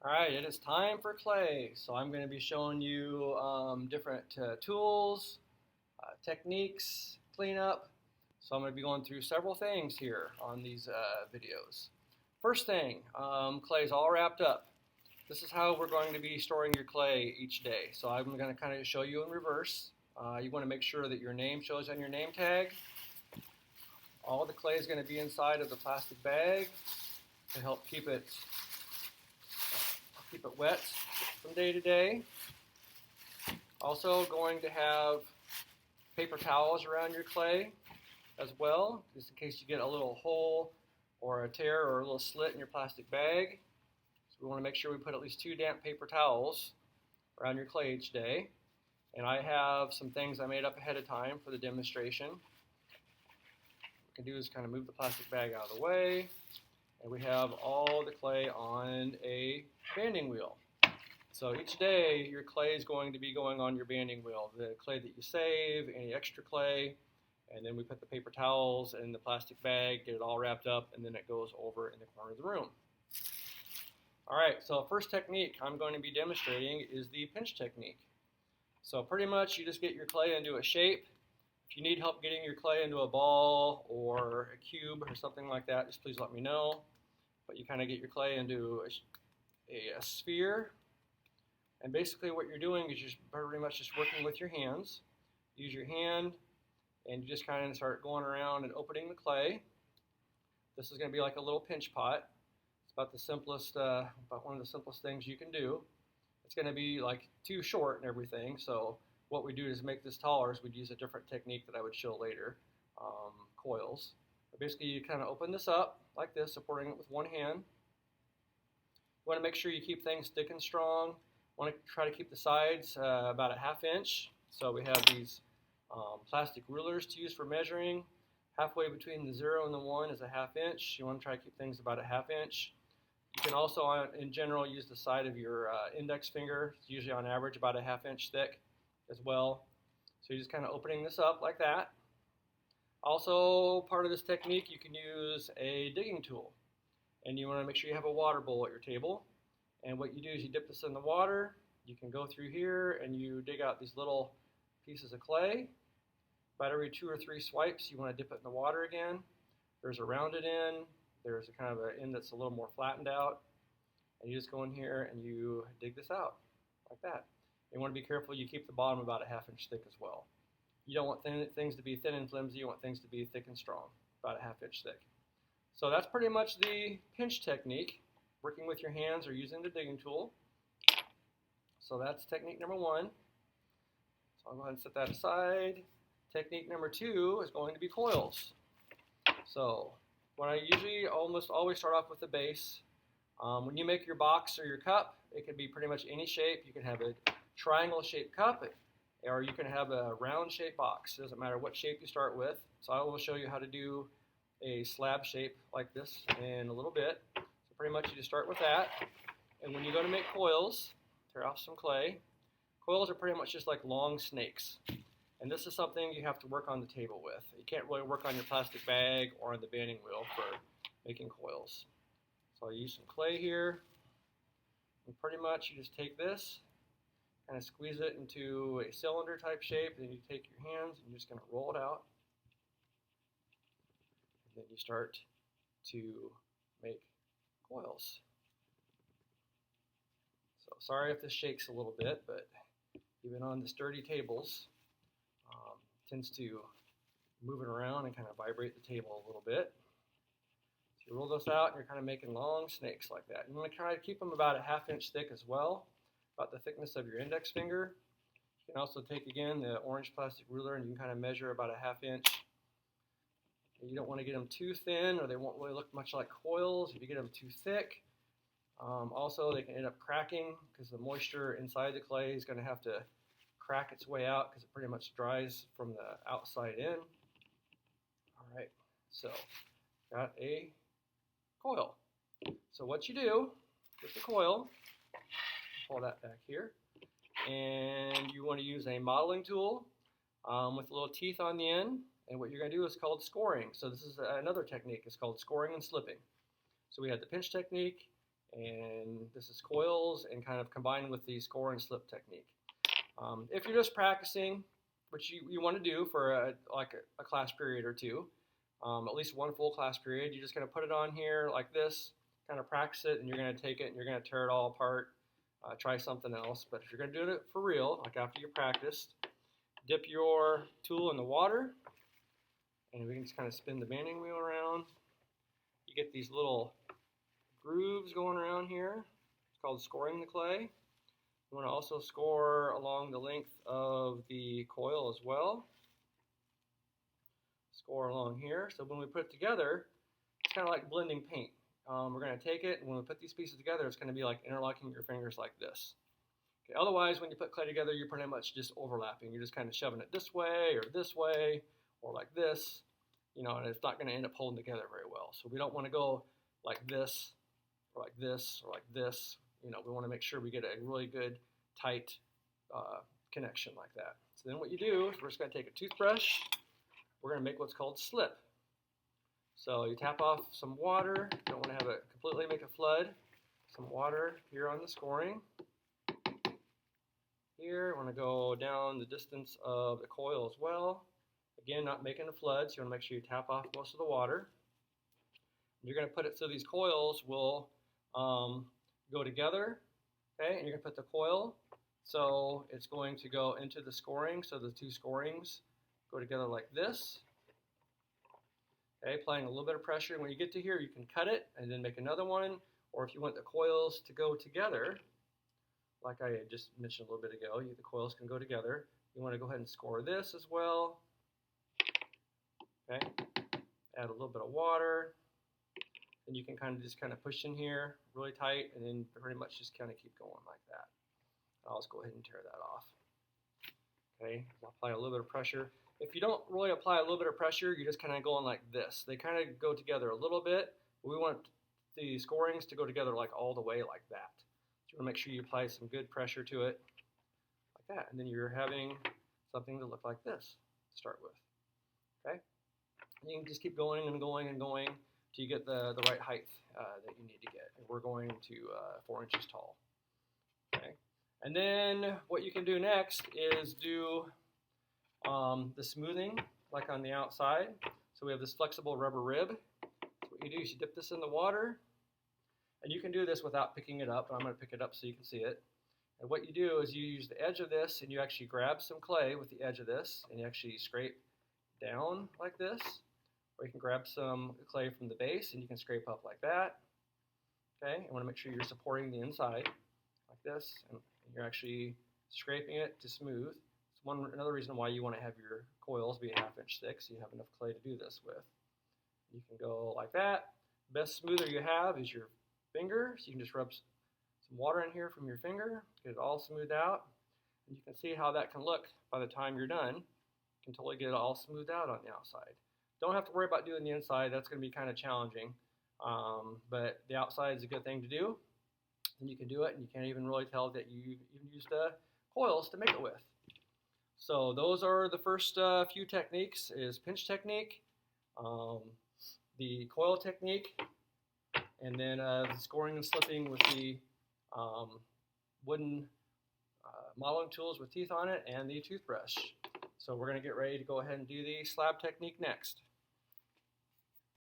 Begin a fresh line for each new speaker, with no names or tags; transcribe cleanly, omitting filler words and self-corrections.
All right, it is time for clay. So I'm going to be showing you different tools, techniques, cleanup. So I'm going to be going through several things here on these videos. First thing, clay is all wrapped up. This is how we're going to be storing your clay each day. So I'm going to kind of show you in reverse. You want to make sure that your name shows on your name tag. All the clay is going to be inside of the plastic bag to help keep it wet from day to day. Also going to have paper towels around your clay as well, just in case you get a little hole or a tear or a little slit in your plastic bag. So we want to make sure we put at least 2 damp paper towels around your clay each day. And I have some things I made up ahead of time for the demonstration. What we can do is kind of move the plastic bag out of the way. And we have all the clay on a banding wheel. So each day your clay is going to be going on your banding wheel. The clay that you save, any extra clay, and then we put the paper towels in the plastic bag, get it all wrapped up, and then it goes over in the corner of the room. All right, so first technique I'm going to be demonstrating is the pinch technique. So pretty much you just get your clay into a shape. If you need help getting your clay into a ball or a cube or something like that, just please let me know. But you kind of get your clay into a sphere. And basically what you're doing is you're pretty much just working with your hands. Use your hand and you just kind of start going around and opening the clay. This is going to be like a little pinch pot. It's about one of the simplest things you can do. It's going to be like too short and everything, so what we do is make this taller is we'd use a different technique that I would show later, coils. But basically you kind of open this up like this, supporting it with one hand. You want to make sure you keep things thick and strong. You want to try to keep the sides about a ½ inch. So we have these plastic rulers to use for measuring. Halfway between the 0 and the 1 is a ½ inch. You want to try to keep things about a ½ inch. You can also, in general, use the side of your index finger. It's usually on average about a ½ inch thick as well. So you're just kind of opening this up like that. Also, part of this technique, you can use a digging tool. And you want to make sure you have a water bowl at your table. And what you do is you dip this in the water. You can go through here and you dig out these little pieces of clay. About every 2 or 3 swipes, you want to dip it in the water again. There's a rounded end. There's a kind of an end that's a little more flattened out. And you just go in here and you dig this out like that. You want to be careful you keep the bottom about a ½ inch thick as well. You don't want things to be thin and flimsy. You want things to be thick and strong, about a ½ inch thick. So that's pretty much the pinch technique, working with your hands or using the digging tool. So that's technique number 1. So I'll go ahead and set that aside. Technique number 2 is going to be coils. So when I usually almost always start off with the base. When you make your box or your cup, it can be pretty much any shape. You can have a triangle shaped cup or you can have a round shaped box. It doesn't matter what shape you start with. So I will show you how to do a slab shape like this in a little bit. So pretty much you just start with that. And when you go to make coils, tear off some clay. Coils are pretty much just like long snakes. And this is something you have to work on the table with. You can't really work on your plastic bag or on the banding wheel for making coils. So I'll use some clay here. And pretty much you just take this, kind of squeeze it into a cylinder type shape. Then you take your hands and you're just going to roll it out. And then you start to make coils. So sorry if this shakes a little bit, but even on the sturdy tables, tends to move it around and kind of vibrate the table a little bit. So you roll those out and you're kind of making long snakes like that. You want to try to keep them about a ½ inch thick as well, about the thickness of your index finger. You can also take again the orange plastic ruler and you can kind of measure about a ½ inch. You don't want to get them too thin or they won't really look much like coils if you get them too thick. Also, they can end up cracking because the moisture inside the clay is going to have to crack its way out because it pretty much dries from the outside in. All right, so got a coil. So what you do with the coil, pull that back here, and you want to use a modeling tool with little teeth on the end. And what you're going to do is called scoring. So this is another technique. It's called scoring and slipping. So we had the pinch technique and this is coils, and kind of combined with the score and slip technique. If you're just practicing, which you want to do for a class period or two, at least one full class period, you're just going to put it on here like this, kind of practice it, and you're going to take it and you're going to tear it all apart, try something else. But if you're going to do it for real, like after you practiced, dip your tool in the water, and we can just kind of spin the banding wheel around. You get these little grooves going around here. It's called scoring the clay. You want to also score along the length of the coil as well. Score along here. So when we put it together, it's kind of like blending paint. We're going to take it, and when we put these pieces together, it's going to be like interlocking your fingers like this. Okay, otherwise, when you put clay together, you're pretty much just overlapping. You're just kind of shoving it this way, or like this, you know, and it's not going to end up holding together very well. So we don't want to go like this, or like this, or like this. You know, we want to make sure we get a really good, tight connection like that. So then what you do is we're just going to take a toothbrush. We're going to make what's called slip. So you tap off some water. Don't want to have it completely make a flood. Some water here on the scoring. Here, I want to go down the distance of the coil as well. Again, not making a flood, so you want to make sure you tap off most of the water. You're going to put it so these coils will go together, okay? And you're going to put the coil so it's going to go into the scoring, so the two scorings go together like this. Okay, applying a little bit of pressure. When you get to here, you can cut it and then make another one, or if you want the coils to go together, like I had just mentioned a little bit ago, the coils can go together. You want to go ahead and score this as well. Okay, add a little bit of water, and you can kind of push in here really tight, and then pretty much just kind of keep going like that. I'll just go ahead and tear that off. Okay, apply a little bit of pressure. If you don't really apply a little bit of pressure, you're just kind of going like this. They kind of go together a little bit. We want the scorings to go together like all the way like that. So you want to make sure you apply some good pressure to it like that, and then you're having something to look like this to start with. Okay, and you can just keep going and going and going till you get the right height that you need to get. And we're going to 4 inches tall. Okay, and then what you can do next is do the smoothing, like on the outside. So we have this flexible rubber rib. So what you do is you dip this in the water, and you can do this without picking it up. I'm going to pick it up so you can see it. And what you do is you use the edge of this, and you actually grab some clay with the edge of this, and you actually scrape down like this. Or you can grab some clay from the base, and you can scrape up like that. Okay, you want to make sure you're supporting the inside like this, and you're actually scraping it to smooth. Another reason why you want to have your coils be 1/2 inch thick, so you have enough clay to do this with. You can go like that. Best smoother you have is your finger, so you can just rub some water in here from your finger, get it all smoothed out, and you can see how that can look by the time you're done. You can totally get it all smoothed out on the outside. Don't have to worry about doing the inside. That's going to be kind of challenging, but the outside is a good thing to do, and you can do it, and you can't even really tell that you even used coils to make it with. So those are the first few techniques: is pinch technique, the coil technique, and then the scoring and slipping with the wooden modeling tools with teeth on it, and the toothbrush. So we're going to get ready to go ahead and do the slab technique next.